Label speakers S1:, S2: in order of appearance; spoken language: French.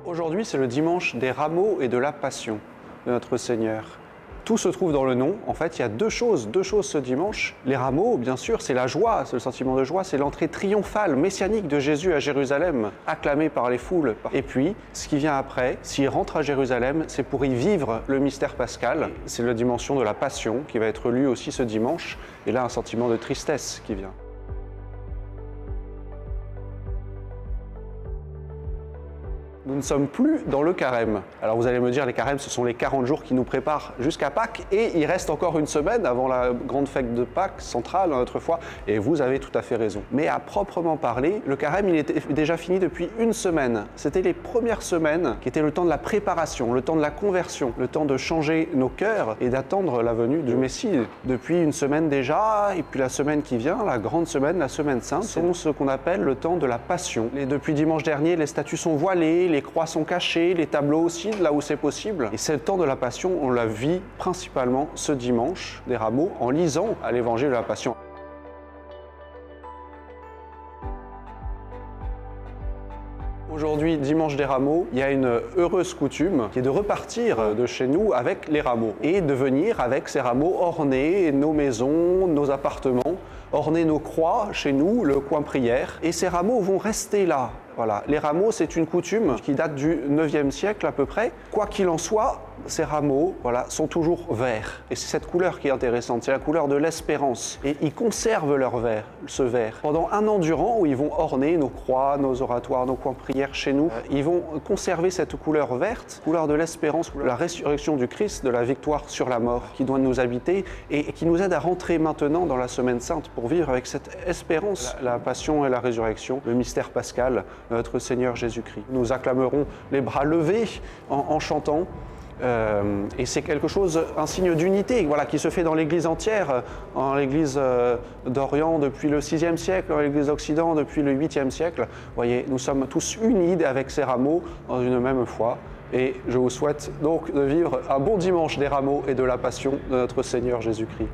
S1: Aujourd'hui, c'est le dimanche des rameaux et de la Passion de notre Seigneur. Tout se trouve dans le nom. En fait, il y a deux choses ce dimanche. Les rameaux, bien sûr, c'est la joie, c'est le sentiment de joie, c'est l'entrée triomphale, messianique de Jésus à Jérusalem, acclamé par les foules. Et puis, ce qui vient après, s'il rentre à Jérusalem, c'est pour y vivre le mystère pascal. C'est la dimension de la Passion qui va être lue aussi ce dimanche. Et là, un sentiment de tristesse qui vient. Nous ne sommes plus dans le carême. Alors vous allez me dire, les carèmes, ce sont les 40 jours qui nous préparent jusqu'à Pâques, et il reste encore une semaine avant la grande fête de Pâques centrale dans notre foi, et vous avez tout à fait raison. Mais à proprement parler, le carême, il était déjà fini depuis une semaine. C'était les premières semaines qui étaient le temps de la préparation, le temps de la conversion, le temps de changer nos cœurs et d'attendre la venue du Messie. Depuis une semaine déjà, et puis la semaine qui vient, la grande semaine, la semaine sainte, sont ce qu'on appelle le temps de la Passion. Et depuis dimanche dernier, les statues sont voilées, les croix sont cachées, les tableaux aussi, là où c'est possible. Et c'est le temps de la Passion, on la vit principalement ce dimanche des rameaux en lisant à l'évangile de la Passion. Aujourd'hui, dimanche des rameaux, il y a une heureuse coutume qui est de repartir de chez nous avec les rameaux et de venir avec ces rameaux orner nos maisons, nos appartements, orner nos croix chez nous, le coin prière. Et ces rameaux vont rester là. Voilà. Les rameaux, c'est une coutume qui date du 9e siècle à peu près. Quoi qu'il en soit, ces rameaux sont toujours verts. Et c'est cette couleur qui est intéressante, c'est la couleur de l'espérance. Et ils conservent leur vert, ce vert. Pendant un an durant, où ils vont orner nos croix, nos oratoires, nos coins prières chez nous, ils vont conserver cette couleur verte, couleur de l'espérance, la résurrection du Christ, de la victoire sur la mort qui doit nous habiter et qui nous aide à rentrer maintenant dans la Semaine Sainte pour vivre avec cette espérance, la passion et la résurrection, le mystère pascal, notre Seigneur Jésus-Christ. Nous acclamerons les bras levés en chantant. Et c'est quelque chose, un signe d'unité qui se fait dans l'Église entière, en l'Église d'Orient depuis le 6e siècle, dans l'Église d'Occident depuis le 8e siècle. Vous voyez, nous sommes tous unis avec ces rameaux dans une même foi. Et je vous souhaite donc de vivre un bon dimanche des rameaux et de la Passion de notre Seigneur Jésus-Christ.